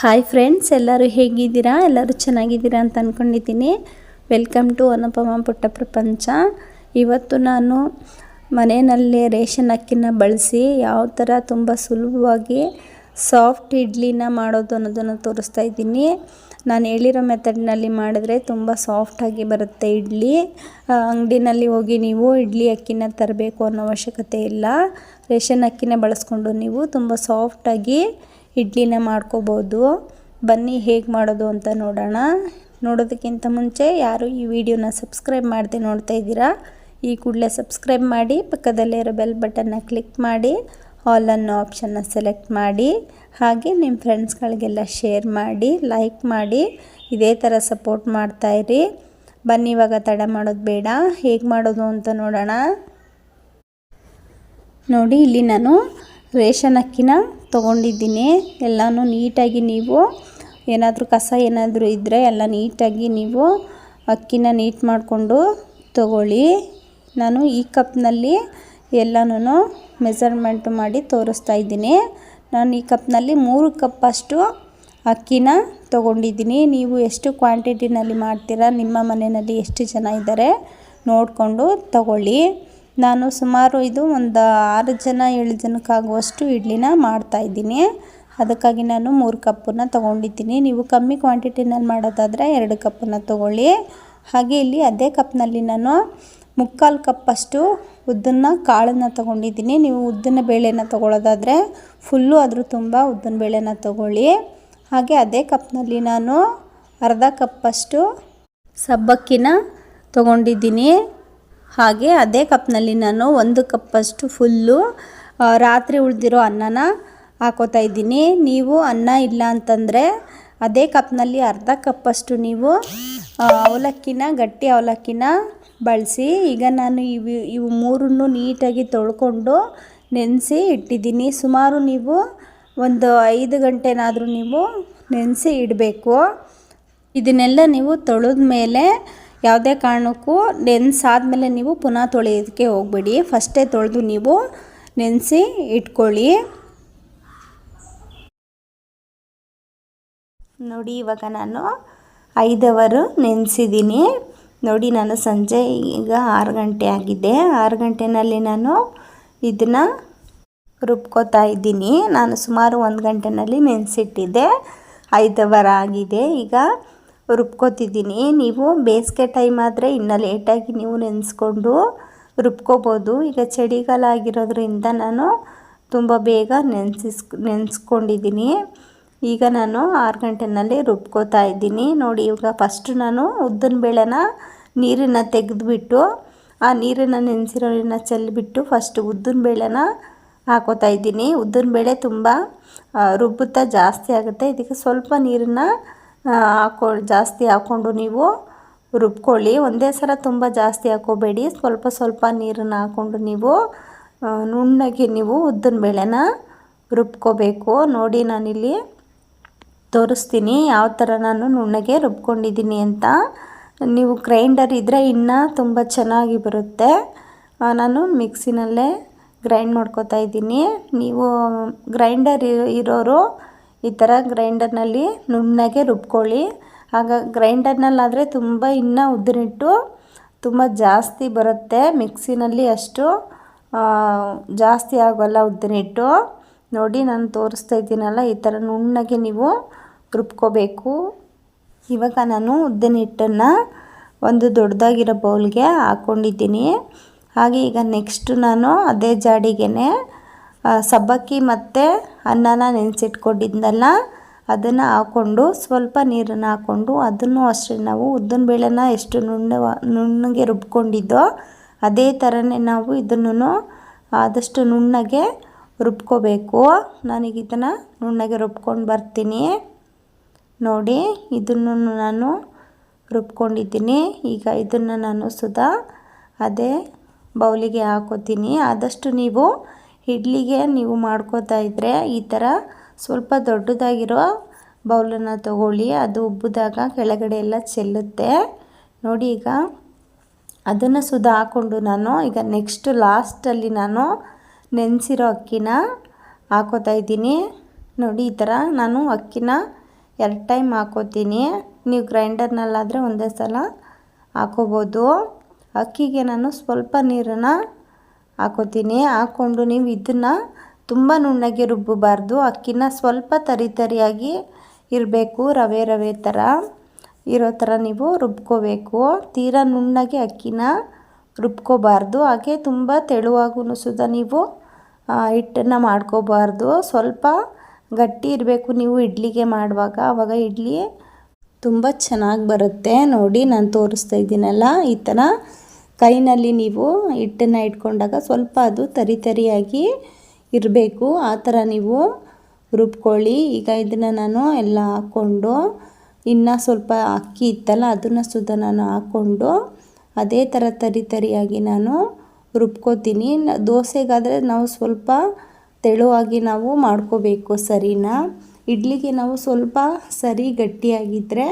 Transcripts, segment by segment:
Hi friends, ಎಲ್ಲರೂ ಹೇಗಿದ್ದೀರಾ? ಎಲ್ಲರೂ ಚೆನ್ನಾಗಿದ್ದೀರಾ ಅಂತ ಅಂದ್ಕೊಂಡಿದ್ದೀನಿ. ವೆಲ್ಕಮ್ ಟು ಅನುಪಮ ಪುಟ್ಟ ಪ್ರಪಂಚ. ಇವತ್ತು ನಾನು ಮನೆಯಲ್ಲೇ ರೇಷನ್ ಅಕ್ಕಿನ ಬಳಸಿ ಯಾವ ಥರ ತುಂಬ ಸುಲಭವಾಗಿ ಸಾಫ್ಟ್ ಇಡ್ಲಿನ ಮಾಡೋದು ಅನ್ನೋದನ್ನು ತೋರಿಸ್ತಾ ಇದ್ದೀನಿ. ನಾನು ಹೇಳಿರೋ ಮೆಥಡ್ನಲ್ಲಿ ಮಾಡಿದ್ರೆ ತುಂಬ ಸಾಫ್ಟಾಗಿ ಬರುತ್ತೆ ಇಡ್ಲಿ. ಅಂಗಡಿನಲ್ಲಿ ಹೋಗಿ ನೀವು ಇಡ್ಲಿ ಅಕ್ಕಿನ ತರಬೇಕು ಅನ್ನೋ ಅವಶ್ಯಕತೆ ಇಲ್ಲ. ರೇಷನ್ ಅಕ್ಕಿನ ಬಳಸ್ಕೊಂಡು ನೀವು ತುಂಬ ಸಾಫ್ಟಾಗಿ ಇಡ್ಲಿನ ಮಾಡ್ಕೋಬೋದು. ಬನ್ನಿ ಹೇಗೆ ಮಾಡೋದು ಅಂತ ನೋಡೋಣ. ನೋಡೋದಕ್ಕಿಂತ ಮುಂಚೆ ಯಾರು ಈ ವಿಡಿಯೋನ ಸಬ್ಸ್ಕ್ರೈಬ್ ಮಾಡದೆ ನೋಡ್ತಾ ಇದ್ದೀರಾ, ಈ ಕೂಡಲೇ ಸಬ್ಸ್ಕ್ರೈಬ್ ಮಾಡಿ, ಪಕ್ಕದಲ್ಲೇ ಇರೋ ಬೆಲ್ ಬಟನ್ನ ಕ್ಲಿಕ್ ಮಾಡಿ, ಆಲ್ ಅನ್ನೋ ಆಪ್ಷನ್ನ ಸೆಲೆಕ್ಟ್ ಮಾಡಿ, ಹಾಗೆ ನಿಮ್ಮ ಫ್ರೆಂಡ್ಸ್ಗಳಿಗೆಲ್ಲ ಶೇರ್ ಮಾಡಿ, ಲೈಕ್ ಮಾಡಿ, ಇದೇ ಥರ ಸಪೋರ್ಟ್ ಮಾಡ್ತಾಯಿರಿ. ಬನ್ನಿ ಇವಾಗ ತಡ ಮಾಡೋದು ಬೇಡ, ಹೇಗೆ ಮಾಡೋದು ಅಂತ ನೋಡೋಣ. ನೋಡಿ, ಇಲ್ಲಿ ನಾನು ರೇಷನ್ ಅಕ್ಕಿನ ತೊಗೊಂಡಿದ್ದೀನಿ. ಎಲ್ಲನೂ ನೀಟಾಗಿ ನೀವು ಏನಾದರೂ ಕಸ ಏನಾದರೂ ಇದ್ದರೆ ಎಲ್ಲ ನೀಟಾಗಿ ನೀವು ಅಕ್ಕಿನ ನೀಟ್ ಮಾಡಿಕೊಂಡು ತಗೊಳ್ಳಿ. ನಾನು ಈ ಕಪ್ನಲ್ಲಿ ಎಲ್ಲನೂ ಮೆಜರ್ಮೆಂಟ್ ಮಾಡಿ ತೋರಿಸ್ತಾ ಇದ್ದೀನಿ. ನಾನು ಈ ಕಪ್ನಲ್ಲಿ 3 ಕಪ್ಪಷ್ಟು ಅಕ್ಕಿನ ತೊಗೊಂಡಿದ್ದೀನಿ. ನೀವು ಎಷ್ಟು ಕ್ವಾಂಟಿಟಿನಲ್ಲಿ ಮಾಡ್ತೀರಾ, ನಿಮ್ಮ ಮನೆಯಲ್ಲಿ ಎಷ್ಟು ಜನ ಇದ್ದಾರೆ ನೋಡಿಕೊಂಡು ತಗೊಳ್ಳಿ. ನಾನು ಸುಮಾರು ಇದು ಒಂದು 6 ಜನ 7 ಜನಕ್ಕಾಗುವಷ್ಟು ಇಡ್ಲಿನ ಮಾಡ್ತಾಯಿದ್ದೀನಿ. ಅದಕ್ಕಾಗಿ ನಾನು 3 ಕಪ್ಪನ್ನು ತೊಗೊಂಡಿದ್ದೀನಿ. ನೀವು ಕಮ್ಮಿ ಕ್ವಾಂಟಿಟಿನಲ್ಲಿ ಮಾಡೋದಾದರೆ 2 ಕಪ್ಪನ್ನು ತೊಗೊಳ್ಳಿ. ಹಾಗೆ ಇಲ್ಲಿ ಅದೇ ಕಪ್ನಲ್ಲಿ ನಾನು 3/4 ಕಪ್ಪಷ್ಟು ಉದ್ದನ್ನ ಕಾಳನ್ನು ತೊಗೊಂಡಿದ್ದೀನಿ. ನೀವು ಉದ್ದಿನ ಬೇಳೆನ ತೊಗೊಳ್ಳೋದಾದರೆ ಫುಲ್ಲು ಅದ್ರ ತುಂಬ ಉದ್ದಿನ ಬೇಳೆನ ತೊಗೊಳ್ಳಿ. ಹಾಗೆ ಅದೇ ಕಪ್ನಲ್ಲಿ ನಾನು ಅರ್ಧ ಕಪ್ಪಷ್ಟು ಸಬ್ಬಕ್ಕಿನ ತೊಗೊಂಡಿದ್ದೀನಿ. ಹಾಗೆ ಅದೇ ಕಪ್ನಲ್ಲಿ ನಾನು 1 ಕಪ್ಪಷ್ಟು ಫುಲ್ಲು ರಾತ್ರಿ ಉಳಿದಿರೋ ಅನ್ನನ ಹಾಕೋತಾ ಇದ್ದೀನಿ. ನೀವು ಅನ್ನ ಇಲ್ಲ ಅಂತಂದರೆ ಅದೇ ಕಪ್ನಲ್ಲಿ ಅರ್ಧ ಕಪ್ಪಷ್ಟು ನೀವು ಅವಲಕ್ಕಿನ, ಗಟ್ಟಿ ಅವಲಕ್ಕಿನ ಬಳಸಿ. ಈಗ ನಾನು ಇವು ಮೂರನ್ನು ನೀಟಾಗಿ ತೊಳ್ಕೊಂಡು ನೆನೆಸಿ ಇಟ್ಟಿದ್ದೀನಿ. ಸುಮಾರು ನೀವು ಒಂದು 5 ಗಂಟೆನಾದರೂ ನೀವು ನೆನೆಸಿ ಇಡಬೇಕು. ಇದನ್ನೆಲ್ಲ ನೀವು ತೊಳೆದ ಮೇಲೆ ಯಾವುದೇ ಕಾರಣಕ್ಕೂ ನೆನೆಸಾದ್ಮೇಲೆ ನೀವು ಪುನಃ ತೊಳೆಯೋದಕ್ಕೆ ಹೋಗಬೇಡಿ. ಫಸ್ಟೇ ತೊಳೆದು ನೀವು ನೆನೆಸಿ ಇಟ್ಕೊಳ್ಳಿ. ನೋಡಿ, ಇವಾಗ ನಾನು 5 ಅವರ್ ನೆನೆಸಿದ್ದೀನಿ. ನೋಡಿ, ನಾನು ಸಂಜೆ ಈಗ 6 ಗಂಟೆ ಆಗಿದೆ. 6 ಗಂಟೆನಲ್ಲಿ ನಾನು ಇದನ್ನು ರುಬ್ಕೋತಾ ಇದ್ದೀನಿ. ನಾನು ಸುಮಾರು 1 ಗಂಟೆನಲ್ಲಿ ನೆನೆಸಿಟ್ಟಿದ್ದೆ. 5 ಅವರ್ ಆಗಿದೆ. ಈಗ ರುಬ್ಕೋತಿದ್ದೀನಿ. ನೀವು ಬೇಸಿಗೆ ಟೈಮ್ ಆದರೆ ಇನ್ನೂ ಲೇಟಾಗಿ ನೀವು ನೆನೆಸ್ಕೊಂಡು ರುಬ್ಕೋಬೋದು. ಈಗ ಚಳಿಗಾಲ ಆಗಿರೋದ್ರಿಂದ ನಾನು ತುಂಬ ಬೇಗ ನೆನೆಸ್ಕೊಂಡಿದ್ದೀನಿ. ಈಗ ನಾನು 6 ಗಂಟೆನಲ್ಲಿ ರುಬ್ಕೋತಾ ಇದ್ದೀನಿ. ನೋಡಿ, ಇವಾಗ ಫಸ್ಟು ನಾನು ಉದ್ದಿನ ಬೇಳೆನ ನೀರನ್ನು ತೆಗೆದುಬಿಟ್ಟು ಆ ನೀರನ್ನು ನೆನೆಸಿರೋ ನೀರನ್ನ ಚೆಲ್ಲಿಬಿಟ್ಟು ಫಸ್ಟು ಉದ್ದಿನ ಬೇಳೆನ ಹಾಕೋತಾ ಇದ್ದೀನಿ. ಉದ್ದಿನ ಬೇಳೆ ತುಂಬ ರುಬ್ಬುತ್ತಾ ಜಾಸ್ತಿ ಆಗುತ್ತೆ. ಇದಕ್ಕೆ ಸ್ವಲ್ಪ ನೀರನ್ನು ಜಾಸ್ತಿ ಹಾಕ್ಕೊಂಡು ನೀವು ರುಬ್ಕೊಳ್ಳಿ. ಒಂದೇ ಸಲ ತುಂಬ ಜಾಸ್ತಿ ಹಾಕೋಬೇಡಿ. ಸ್ವಲ್ಪ ಸ್ವಲ್ಪ ನೀರನ್ನು ಹಾಕ್ಕೊಂಡು ನೀವು ನುಣ್ಣಗೆ ನೀವು ಉದ್ದಿನ ಬೇಳೆನ ರುಬ್ಕೋಬೇಕು. ನೋಡಿ, ನಾನಿಲ್ಲಿ ತೋರಿಸ್ತೀನಿ ಯಾವ ಥರ ನಾನು ನುಣ್ಣಗೆ ರುಬ್ಕೊಂಡಿದ್ದೀನಿ ಅಂತ. ನೀವು ಗ್ರೈಂಡರ್ ಇದ್ದರೆ ಇನ್ನೂ ತುಂಬ ಚೆನ್ನಾಗಿ ಬರುತ್ತೆ. ನಾನು ಮಿಕ್ಸಿನಲ್ಲೇ ಗ್ರೈಂಡ್ ಮಾಡ್ಕೋತಾ ಇದ್ದೀನಿ. ನೀವು ಗ್ರೈಂಡರ್ ಇರೋರು ಈ ಥರ ಗ್ರೈಂಡರ್ನಲ್ಲಿ ನುಣ್ಣಗೆ ರುಬ್ಕೊಳ್ಳಿ. ಆಗ ಗ್ರೈಂಡರ್ನಲ್ಲಾದರೆ ತುಂಬ ಇನ್ನೂ ಉದ್ದಿನಿಟ್ಟು ತುಂಬ ಜಾಸ್ತಿ ಬರುತ್ತೆ. ಮಿಕ್ಸಿನಲ್ಲಿ ಅಷ್ಟು ಜಾಸ್ತಿ ಆಗೋಲ್ಲ ಉದ್ದಿನಿಟ್ಟು. ನೋಡಿ, ನಾನು ತೋರಿಸ್ತಾ ಇದ್ದೀನಲ್ಲ, ಈ ಥರ ನುಣ್ಣಗೆ ನೀವು ರುಬ್ಕೋಬೇಕು. ಇವಾಗ ನಾನು ಉದ್ದಿನ ಹಿಟ್ಟನ್ನು ಒಂದು ದೊಡ್ಡದಾಗಿರೋ ಬೌಲ್ಗೆ ಹಾಕ್ಕೊಂಡಿದ್ದೀನಿ. ಹಾಗೆ ಈಗ ನೆಕ್ಸ್ಟು ನಾನು ಅದೇ ಜಾಡಿಗೆ ಸಬ್ಬಕ್ಕಿ ಮತ್ತು ಅನ್ನನ ನೆನೆಸಿಟ್ಕೊಂಡಿದ್ನಲ್ಲ ಅದನ್ನು ಹಾಕ್ಕೊಂಡು ಸ್ವಲ್ಪ ನೀರನ್ನು ಹಾಕ್ಕೊಂಡು ಅದನ್ನು ಅಷ್ಟೇ ನಾವು ಉದ್ದಿನ ಬೇಳೆನ ಎಷ್ಟು ನುಣ್ಣಗೆ ರುಬ್ಕೊಂಡಿದ್ದೋ ಅದೇ ಥರನೇ ನಾವು ಇದನ್ನು ಆದಷ್ಟು ನುಣ್ಣಗೆ ರುಬ್ಕೋಬೇಕು. ನಾನೀಗ ಇದನ್ನು ನುಣ್ಣಗೆ ರುಬ್ಕೊಂಡು ಬರ್ತೀನಿ. ನೋಡಿ, ಇದನ್ನು ನಾನು ರುಬ್ಕೊಂಡಿದ್ದೀನಿ. ಈಗ ಇದನ್ನು ನಾನು ಸುಧಾ ಅದೇ ಬೌಲಿಗೆ ಹಾಕೋತೀನಿ. ಆದಷ್ಟು ನೀವು ಇಡ್ಲಿಗೆ ನೀವು ಮಾಡ್ಕೋತಾ ಇದ್ದರೆ ಈ ಥರ ಸ್ವಲ್ಪ ದೊಡ್ಡದಾಗಿರೋ ಬೌಲನ್ನು ತಗೊಳ್ಳಿ. ಅದು ಉಬ್ಬಿದಾಗ ಕೆಳಗಡೆ ಎಲ್ಲ ಚೆಲ್ಲುತ್ತೆ. ನೋಡಿ, ಈಗ ಅದನ್ನು ಸುಧಾ ಹಾಕ್ಕೊಂಡು ನಾನು ಈಗ ನೆಕ್ಸ್ಟ್ ಲಾಸ್ಟಲ್ಲಿ ನಾನು ನೆನೆಸಿರೋ ಅಕ್ಕಿನ ಹಾಕೋತಾ ಇದ್ದೀನಿ. ನೋಡಿ, ಈ ಥರ ನಾನು ಅಕ್ಕಿನ 2 ಟೈಮ್ ಹಾಕೋತೀನಿ. ನೀವು ಗ್ರೈಂಡರ್ನಲ್ಲಾದರೆ ಒಂದೇ ಸಲ ಹಾಕೋಬೋದು. ಅಕ್ಕಿಗೆ ನಾನು ಸ್ವಲ್ಪ ನೀರನ್ನು ಹಾಕೋತೀನಿ. ಹಾಕ್ಕೊಂಡು ನೀವು ಇದನ್ನು ತುಂಬ ನುಣ್ಣಗೆ ರುಬ್ಬಬಾರ್ದು. ಅಕ್ಕಿನ ಸ್ವಲ್ಪ ತರಿಯಾಗಿ ಇರಬೇಕು, ರವೆ ಥರ ಇರೋ ಥರ ನೀವು ರುಬ್ಕೋಬೇಕು. ತೀರಾ ನುಣ್ಣಗೆ ಅಕ್ಕಿನ ರುಬ್ಕೋಬಾರ್ದು. ಹಾಗೆ ತುಂಬ ತೆಳುವಾಗೂ ಸುದ ನೀವು ಹಿಟ್ಟನ್ನು ಮಾಡ್ಕೋಬಾರ್ದು. ಸ್ವಲ್ಪ ಗಟ್ಟಿ ಇರಬೇಕು ನೀವು ಇಡ್ಲಿಗೆ ಮಾಡುವಾಗ, ಆವಾಗ ಇಡ್ಲಿ ತುಂಬ ಚೆನ್ನಾಗಿ ಬರುತ್ತೆ. ನೋಡಿ ನಾನು ತೋರಿಸ್ತಾ ಇದ್ದೀನಲ್ಲ, ಈ ಥರ ಕೈನಲ್ಲಿ ನೀವು ಹಿಟ್ಟನ್ನು ಇಟ್ಕೊಂಡಾಗ ಸ್ವಲ್ಪ ಅದು ತರಿಯಾಗಿ ಇರಬೇಕು. ಆ ಥರ ನೀವು ರುಬ್ಕೊಳ್ಳಿ. ಈಗ ಇದನ್ನು ನಾನು ಎಲ್ಲ ಹಾಕ್ಕೊಂಡು ಇನ್ನು ಸ್ವಲ್ಪ ಅಕ್ಕಿ ಇತ್ತಲ್ಲ ಅದನ್ನು ಸುದ ನಾನು ಹಾಕ್ಕೊಂಡು ಅದೇ ಥರ ತರಿಯಾಗಿ ನಾನು ರುಬ್ಕೋತೀನಿ. ದೋಸೆಗಾದರೆ ನಾವು ಸ್ವಲ್ಪ ತೆಳುವಾಗಿ ನಾವು ಮಾಡ್ಕೋಬೇಕು ಸರಿನಾ. ಇಡ್ಲಿಗೆ ನಾವು ಸ್ವಲ್ಪ ಸರಿ ಗಟ್ಟಿಯಾಗಿದ್ದರೆ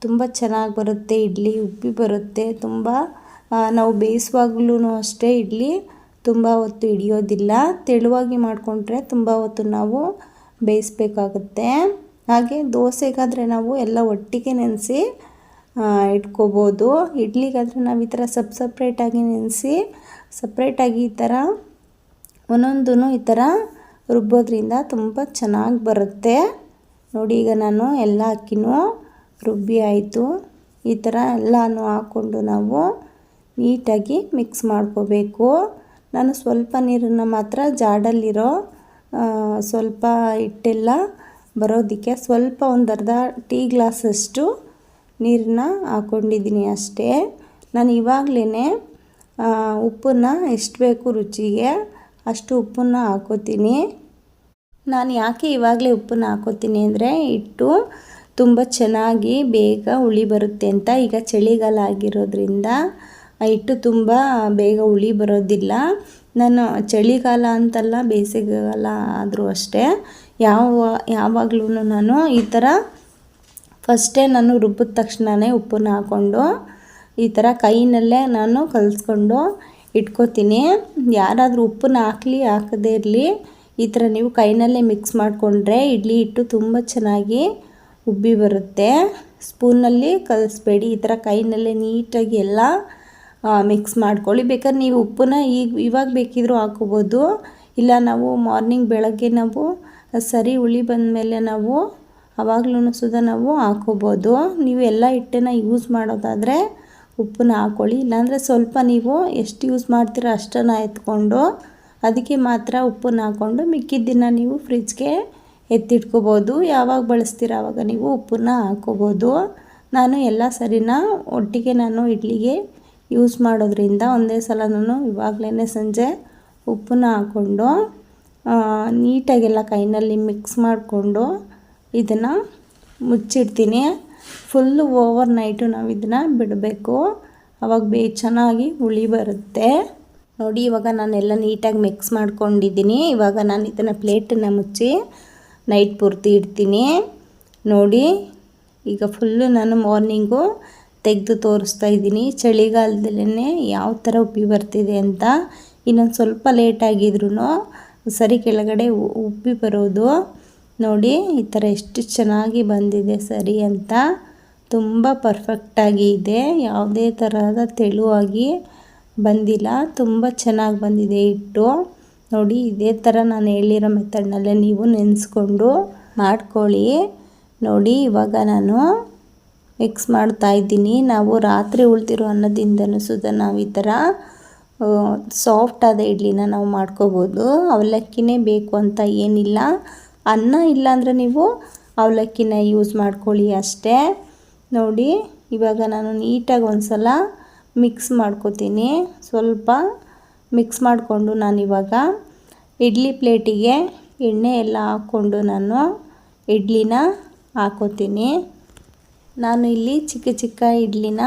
ತುಂಬ ಚೆನ್ನಾಗಿ ಬರುತ್ತೆ, ಇಡ್ಲಿ ಉಬ್ಬಿ ಬರುತ್ತೆ. ತುಂಬ ನಾವು ಬೇಯಿಸುವಾಗ್ಲೂ ಅಷ್ಟೇ ಇಡ್ಲಿ ತುಂಬ ಹೊತ್ತು ಹಿಡಿಯೋದಿಲ್ಲ. ತೆಳುವಾಗಿ ಮಾಡಿಕೊಂಡ್ರೆ ತುಂಬ ಹೊತ್ತು ನಾವು ಬೇಯಿಸ್ಬೇಕಾಗುತ್ತೆ. ಹಾಗೆ ದೋಸೆಗಾದರೆ ನಾವು ಎಲ್ಲ ಒಟ್ಟಿಗೆ ನೆನೆಸಿ ಇಟ್ಕೋಬೋದು. ಇಡ್ಲಿಗಾದರೆ ನಾವು ಈ ಥರ ಸಪ್ರೇಟಾಗಿ ನೆನೆಸಿ ಸಪ್ರೇಟಾಗಿ ಈ ಥರ ಒಂದೊಂದೂ ಈ ಥರ ರುಬ್ಬೋದ್ರಿಂದ ತುಂಬ ಚೆನ್ನಾಗಿ ಬರುತ್ತೆ. ನೋಡಿ ಈಗ ನಾನು ಎಲ್ಲ ಅಕ್ಕಿನೂ ರುಬ್ಬಿ ಆಯಿತು. ಈ ಥರ ಎಲ್ಲನೂ ಹಾಕ್ಕೊಂಡು ನಾವು ನೀಟಾಗಿ ಮಿಕ್ಸ್ ಮಾಡ್ಕೋಬೇಕು. ನಾನು ಸ್ವಲ್ಪ ನೀರನ್ನು ಮಾತ್ರ ಜಾಡಲ್ಲಿರೋ ಸ್ವಲ್ಪ ಹಿಟ್ಟೆಲ್ಲ ಬರೋದಕ್ಕೆ ಸ್ವಲ್ಪ ಒಂದು ಅರ್ಧ ಟೀ ಗ್ಲಾಸಷ್ಟು ನೀರನ್ನ ಹಾಕ್ಕೊಂಡಿದ್ದೀನಿ ಅಷ್ಟೇ. ನಾನು ಇವಾಗಲೇ ಉಪ್ಪನ್ನು ಎಷ್ಟು ಬೇಕು ರುಚಿಗೆ ಅಷ್ಟು ಉಪ್ಪನ್ನು ಹಾಕೋತೀನಿ. ನಾನು ಯಾಕೆ ಇವಾಗಲೇ ಉಪ್ಪನ್ನು ಹಾಕೋತೀನಿ ಅಂದರೆ ಹಿಟ್ಟು ತುಂಬ ಚೆನ್ನಾಗಿ ಬೇಗ ಹುಳಿ ಬರುತ್ತೆ ಅಂತ. ಈಗ ಚಳಿಗಾಲ ಆಗಿರೋದ್ರಿಂದ ಹಿಟ್ಟು ತುಂಬ ಬೇಗ ಹುಳಿ ಬರೋದಿಲ್ಲ. ನಾನು ಚಳಿಗಾಲ ಅಂತಲ್ಲ, ಬೇಸಿಗೆಗಾಲ ಆದರೂ ಅಷ್ಟೇ ಯಾವಾಗಲೂ ನಾನು ಈ ಥರ ಫಸ್ಟೇ ನಾನು ರುಬ್ಬಿದ ತಕ್ಷಣವೇ ಉಪ್ಪನ್ನು ಹಾಕ್ಕೊಂಡು ಈ ಥರ ಕೈನಲ್ಲೇ ನಾನು ಕಲಿಸ್ಕೊಂಡು ಇಟ್ಕೋತೀನಿ. ಯಾರಾದರೂ ಉಪ್ಪನ್ನು ಹಾಕದೇ ಇರಲಿ, ಈ ಥರ ನೀವು ಕೈನಲ್ಲೇ ಮಿಕ್ಸ್ ಮಾಡಿಕೊಂಡ್ರೆ ಇಡ್ಲಿ ಹಿಟ್ಟು ತುಂಬ ಚೆನ್ನಾಗಿ ಉಬ್ಬಿ ಬರುತ್ತೆ. ಸ್ಪೂನಲ್ಲಿ ಕಲಿಸ್ಬೇಡಿ, ಈ ಥರ ಕೈನಲ್ಲೇ ನೀಟಾಗಿ ಎಲ್ಲ ಮಿಕ್ಸ್ ಮಾಡ್ಕೊಳ್ಳಿ. ಬೇಕಾದ್ರೆ ನೀವು ಉಪ್ಪನ್ನ ಇವಾಗ ಬೇಕಿದ್ರೂ ಹಾಕೋಬೋದು, ಇಲ್ಲ ನಾವು ಮಾರ್ನಿಂಗ್ ಬೆಳಗ್ಗೆ ನಾವು ಸರಿ ಹುಳಿ ಬಂದಮೇಲೆ ನಾವು ಆವಾಗ್ಲೂ ಸುದ ನಾವು ಹಾಕೋಬೋದು. ನೀವು ಎಲ್ಲ ಹಿಟ್ಟನ್ನು ಯೂಸ್ ಮಾಡೋದಾದರೆ ಉಪ್ಪನ್ನ ಹಾಕ್ಕೊಳ್ಳಿ. ಇಲ್ಲಾಂದರೆ ಸ್ವಲ್ಪ ನೀವು ಎಷ್ಟು ಯೂಸ್ ಮಾಡ್ತೀರೋ ಅಷ್ಟನ್ನು ಎತ್ಕೊಂಡು ಅದಕ್ಕೆ ಮಾತ್ರ ಉಪ್ಪನ್ನು ಹಾಕ್ಕೊಂಡು ಮಿಕ್ಕಿದ್ದನ್ನು ನೀವು ಫ್ರಿಜ್ಗೆ ಎತ್ತಿಟ್ಕೋಬೋದು. ಯಾವಾಗ ಬಳಸ್ತೀರೋ ಆವಾಗ ನೀವು ಉಪ್ಪನ್ನು ಹಾಕ್ಕೋಬೋದು. ನಾನು ಎಲ್ಲ ಸರಿನಾ ಒಟ್ಟಿಗೆ ನಾನು ಇಡ್ಲಿಗೆ ಯೂಸ್ ಮಾಡೋದ್ರಿಂದ ಒಂದೇ ಸಲ ನಾನು ಇವಾಗಲೇ ಸಂಜೆ ಉಪ್ಪನ್ನು ಹಾಕ್ಕೊಂಡು ನೀಟಾಗೆಲ್ಲ ಕೈನಲ್ಲಿ ಮಿಕ್ಸ್ ಮಾಡಿಕೊಂಡು ಇದನ್ನು ಮುಚ್ಚಿಡ್ತೀನಿ. ಫುಲ್ಲು ಓವರ್ ನೈಟು ನಾವು ಇದನ್ನು ಬಿಡಬೇಕು, ಆವಾಗ ಚೆನ್ನಾಗಿ ಹುಳಿ ಬರುತ್ತೆ. ನೋಡಿ ಇವಾಗ ನಾನೆಲ್ಲ ನೀಟಾಗಿ ಮಿಕ್ಸ್ ಮಾಡ್ಕೊಂಡಿದ್ದೀನಿ. ಇವಾಗ ನಾನು ಇದನ್ನು ಪ್ಲೇಟನ್ನು ಮುಚ್ಚಿ ನೈಟ್ ಪೂರ್ತಿ ಇಡ್ತೀನಿ. ನೋಡಿ ಈಗ ಫುಲ್ಲು ನಾನು ಮಾರ್ನಿಂಗು ತೆಗೆದು ತೋರಿಸ್ತಾ ಇದ್ದೀನಿ. ಚಳಿಗಾಲದಲ್ಲೇ ಯಾವ ಥರ ಉಬ್ಬಿ ಬರ್ತಿದೆ ಅಂತ. ಇನ್ನೊಂದು ಸ್ವಲ್ಪ ಲೇಟಾಗಿದ್ರೂ ಸರಿ ಕೆಳಗಡೆ ಉಬ್ಬಿ ಬರೋದು. ನೋಡಿ ಈ ಥರ ಎಷ್ಟು ಚೆನ್ನಾಗಿ ಬಂದಿದೆ ಸರಿ ಅಂತ. ತುಂಬ ಪರ್ಫೆಕ್ಟಾಗಿ ಇದೆ, ಯಾವುದೇ ಥರದ ತೆಳುವಾಗಿ ಬಂದಿಲ್ಲ, ತುಂಬ ಚೆನ್ನಾಗಿ ಬಂದಿದೆ ಹಿಟ್ಟು. ನೋಡಿ ಇದೇ ಥರ ನಾನು ಹೇಳಿರೋ ಮೆಥಡ್ನಲ್ಲೇ ನೀವು ನೆನೆಸ್ಕೊಂಡು ಮಾಡ್ಕೊಳ್ಳಿ. ನೋಡಿ ಇವಾಗ ನಾನು ಮಿಕ್ಸ್ ಮಾಡ್ತಾಯಿದ್ದೀನಿ. ನಾವು ರಾತ್ರಿ ಉಳ್ದಿರೋ ಅನ್ನದಿಂದನೂ ಸುದ ನಾವು ಈ ಥರ ಸಾಫ್ಟಾದ ಇಡ್ಲಿನ ನಾವು ಮಾಡ್ಕೋಬೋದು. ಅವಲಕ್ಕಿನೇ ಬೇಕು ಅಂತ ಏನಿಲ್ಲ. ಅನ್ನ ಇಲ್ಲಾಂದರೆ ನೀವು ಅವಲಕ್ಕಿನ ಯೂಸ್ ಮಾಡ್ಕೊಳ್ಳಿ ಅಷ್ಟೇ. ನೋಡಿ ಇವಾಗ ನಾನು ನೀಟಾಗಿ ಒಂದು ಸಲ ಮಿಕ್ಸ್ ಮಾಡ್ಕೋತೀನಿ. ಸ್ವಲ್ಪ ಮಿಕ್ಸ್ ಮಾಡಿಕೊಂಡು ನಾನಿವಾಗ ಇಡ್ಲಿ ಪ್ಲೇಟಿಗೆ ಎಣ್ಣೆ ಎಲ್ಲ ಹಾಕ್ಕೊಂಡು ನಾನು ಇಡ್ಲಿನ ಹಾಕೋತೀನಿ. ನಾನು ಇಲ್ಲಿ ಚಿಕ್ಕ ಚಿಕ್ಕ ಇಡ್ಲಿನ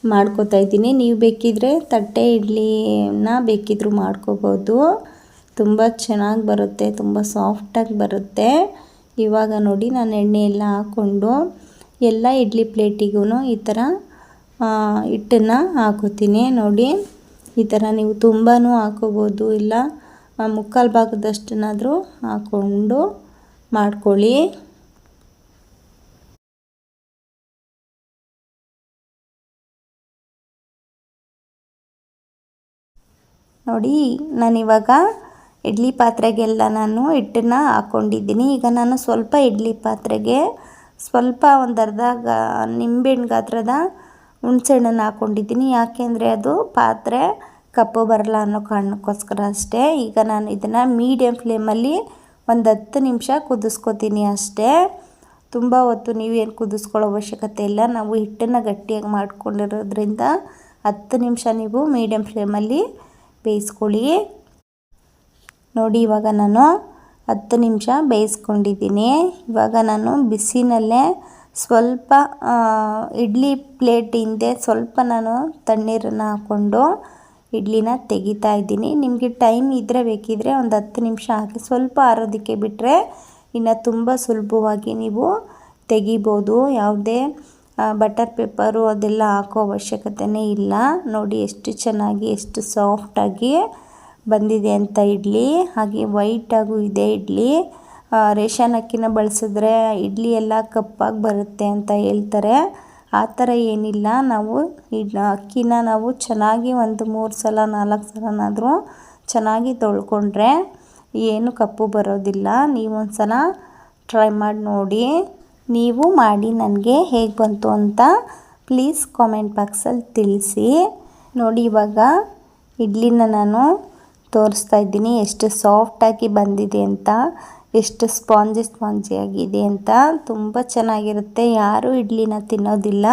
ಮಾಡ್ಕೋತಾ ಇದ್ದೀನಿ. ನೀವು ಬೇಕಿದ್ದರೆ ತಟ್ಟೆ ಇಡ್ಲಿನ ಬೇಕಿದ್ದರೂ ಮಾಡ್ಕೋಬೋದು. ತುಂಬ ಚೆನ್ನಾಗಿ ಬರುತ್ತೆ, ತುಂಬ ಸಾಫ್ಟಾಗಿ ಬರುತ್ತೆ. ಇವಾಗ ನೋಡಿ ನಾನು ಎಣ್ಣೆ ಎಲ್ಲ ಹಾಕ್ಕೊಂಡು ಎಲ್ಲ ಇಡ್ಲಿ ಪ್ಲೇಟಿಗೂ ಈ ಥರ ಹಿಟ್ಟನ್ನು ಹಾಕೋತೀನಿ. ನೋಡಿ ಈ ಥರ ನೀವು ತುಂಬಾ ಹಾಕೋಬೋದು, ಇಲ್ಲ ಮುಕ್ಕಾಲು ಭಾಗದಷ್ಟನ್ನಾದರೂ ಹಾಕ್ಕೊಂಡು ಮಾಡ್ಕೊಳ್ಳಿ. ನೋಡಿ ನಾನಿವಾಗ ಇಡ್ಲಿ ಪಾತ್ರೆಗೆಲ್ಲ ನಾನು ಹಿಟ್ಟನ್ನು ಹಾಕ್ಕೊಂಡಿದ್ದೀನಿ. ಈಗ ನಾನು ಸ್ವಲ್ಪ ಇಡ್ಲಿ ಪಾತ್ರೆಗೆ ಸ್ವಲ್ಪ ಒಂದು ಅರ್ಧ ನಿಂಬೆಹಣ್ಣು ಗಾತ್ರದ ಹುಣಸೆಹಣ್ಣನ್ನು ಹಾಕ್ಕೊಂಡಿದ್ದೀನಿ. ಯಾಕೆಂದರೆ ಅದು ಪಾತ್ರೆ ಕಪ್ಪು ಬರಲ್ಲ ಅನ್ನೋ ಕಾರಣಕ್ಕೋಸ್ಕರ ಅಷ್ಟೇ. ಈಗ ನಾನು ಇದನ್ನು ಮೀಡಿಯಮ್ ಫ್ಲೇಮಲ್ಲಿ ಒಂದು 10 ನಿಮಿಷ ಕುದಿಸ್ಕೊತೀನಿ ಅಷ್ಟೇ. ತುಂಬ ಹೊತ್ತು ನೀವೇನು ಕುದಿಸ್ಕೊಳ್ಳೋ ಅವಶ್ಯಕತೆ ಇಲ್ಲ. ನಾವು ಹಿಟ್ಟನ್ನು ಗಟ್ಟಿಯಾಗಿ ಮಾಡ್ಕೊಂಡಿರೋದ್ರಿಂದ 10 ನಿಮಿಷ ನೀವು ಮೀಡಿಯಮ್ ಫ್ಲೇಮಲ್ಲಿ ಬೇಯಿಸ್ಕೊಳ್ಳಿ. ನೋಡಿ ಇವಾಗ ನಾನು 10 ನಿಮಿಷ ಬೇಯಿಸ್ಕೊಂಡಿದ್ದೀನಿ. ಇವಾಗ ನಾನು ಬಿಸಿನಲ್ಲೇ ಸ್ವಲ್ಪ ಇಡ್ಲಿ ಪ್ಲೇಟ್ ಹಿಂದೆ ಸ್ವಲ್ಪ ನಾನು ತಣ್ಣೀರನ್ನು ಹಾಕ್ಕೊಂಡು ಇಡ್ಲಿನ ತೆಗಿತಾ ಇದ್ದೀನಿ. ನಿಮಗೆ ಟೈಮ್ ಇದ್ದರೆ ಬೇಕಿದ್ದರೆ ಒಂದು 10 ನಿಮಿಷ ಹಾಕಿ ಸ್ವಲ್ಪ ಆರೋದಕ್ಕೆ ಬಿಟ್ಟರೆ ಇನ್ನು ತುಂಬ ಸುಲಭವಾಗಿ ನೀವು ತೆಗಿಬೋದು. ಯಾವುದೇ ಬಟರ್ ಪೇಪರು ಅದೆಲ್ಲ ಹಾಕೋ ಅವಶ್ಯಕತೆಯೇ ಇಲ್ಲ. ನೋಡಿ ಎಷ್ಟು ಚೆನ್ನಾಗಿ ಎಷ್ಟು ಸಾಫ್ಟಾಗಿ ಬಂದಿದೆ ಅಂತ ಇಡ್ಲಿ. ಹಾಗೆ ವೈಟಾಗೂ ಇದೆ ಇಡ್ಲಿ. ರೇಷನ್ ಅಕ್ಕಿನ ಬಳಸಿದ್ರೆ ಇಡ್ಲಿ ಎಲ್ಲ ಕಪ್ಪಾಗಿ ಬರುತ್ತೆ ಅಂತ ಹೇಳ್ತಾರೆ. ಆ ಥರ ಏನಿಲ್ಲ. ನಾವು ಅಕ್ಕಿನ ನಾವು ಚೆನ್ನಾಗಿ ಒಂದು 3 ಸಲ 4 ಸಲನಾದರೂ ಚೆನ್ನಾಗಿ ತೊಳ್ಕೊಂಡ್ರೆ ಏನು ಕಪ್ಪು ಬರೋದಿಲ್ಲ. ನೀವೊಂದು ಸಲ ಟ್ರೈ ಮಾಡಿ ನೋಡಿ. ನೀವು ಮಾಡಿ ನನಗೆ ಹೇಗೆ ಬಂತು ಅಂತ ಪ್ಲೀಸ್ ಕಾಮೆಂಟ್ ಬಾಕ್ಸಲ್ಲಿ ತಿಳಿಸಿ. ನೋಡಿ ಇವಾಗ ಇಡ್ಲಿನ ನಾನು ತೋರಿಸ್ತಾ ಇದ್ದೀನಿ ಎಷ್ಟು ಸಾಫ್ಟಾಗಿ ಬಂದಿದೆ ಅಂತ, ಎಷ್ಟು ಸ್ಪಾಂಜಿಯಾಗಿದೆ ಅಂತ. ತುಂಬ ಚೆನ್ನಾಗಿರುತ್ತೆ. ಯಾರೂ ಇಡ್ಲಿನ ತಿನ್ನೋದಿಲ್ಲ.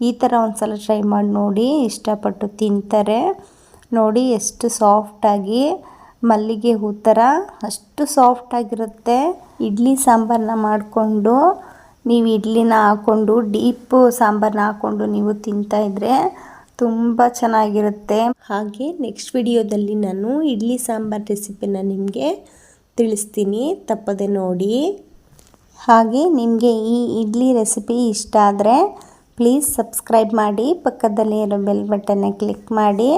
ಈ ಥರ ಒಂದು ಸಲ ಟ್ರೈ ಮಾಡಿ ನೋಡಿ, ಇಷ್ಟಪಟ್ಟು ತಿಂತಾರೆ. ನೋಡಿ ಎಷ್ಟು ಸಾಫ್ಟಾಗಿ ಮಲ್ಲಿಗೆ ಹೂ ಥರ ಅಷ್ಟು ಸಾಫ್ಟಾಗಿರುತ್ತೆ. ಇಡ್ಲಿ ಸಾಂಬಾರನ್ನ ಮಾಡಿಕೊಂಡು ನೀವು ಇಡ್ಲಿನ ಹಾಕ್ಕೊಂಡು ಡೀಪ್ ಸಾಂಬಾರನ್ನ ಹಾಕ್ಕೊಂಡು ನೀವು ತಿಂತಾಯಿದ್ರೆ ತುಂಬ ಚೆನ್ನಾಗಿರುತ್ತೆ. ಹಾಗೆ ನೆಕ್ಸ್ಟ್ ವಿಡಿಯೋದಲ್ಲಿ ನಾನು ಇಡ್ಲಿ ಸಾಂಬಾರು ರೆಸಿಪಿನ ನಿಮಗೆ ತಿಳಿಸ್ತೀನಿ, ತಪ್ಪದೆ ನೋಡಿ. ಹಾಗೆ ನಿಮಗೆ ಈ ಇಡ್ಲಿ ರೆಸಿಪಿ ಇಷ್ಟ ಆದರೆ ಪ್ಲೀಸ್ ಸಬ್ಸ್ಕ್ರೈಬ್ ಮಾಡಿ, ಪಕ್ಕದಲ್ಲೇ ಇರೋ ಬೆಲ್ ಬಟನ್ನ ಕ್ಲಿಕ್ ಮಾಡಿ,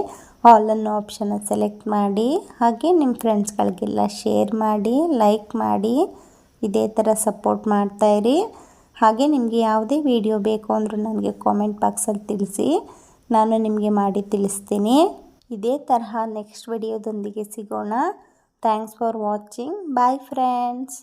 ಆಲ್ ಅನ್ನೋ ಆಪ್ಷನ್ನ ಸೆಲೆಕ್ಟ್ ಮಾಡಿ. ಹಾಗೆ ನಿಮ್ಮ ಫ್ರೆಂಡ್ಸ್ಗಳಿಗೆಲ್ಲ ಶೇರ್ ಮಾಡಿ, ಲೈಕ್ ಮಾಡಿ. ಇದೇ ಥರ ಸಪೋರ್ಟ್ ಮಾಡ್ತಾಯಿರಿ. ಹಾಗೆ ನಿಮಗೆ ಯಾವುದೇ ವಿಡಿಯೋ ಬೇಕು ಅಂದರೂ ನನಗೆ ಕಾಮೆಂಟ್ ಬಾಕ್ಸಲ್ಲಿ ತಿಳಿಸಿ, ನಾನು ನಿಮಗೆ ಮಾಡಿ ತಿಳಿಸ್ತೀನಿ. ಇದೇ ತರಹ ನೆಕ್ಸ್ಟ್ ವಿಡಿಯೋದೊಂದಿಗೆ ಸಿಗೋಣ. Thanks for watching. Bye friends.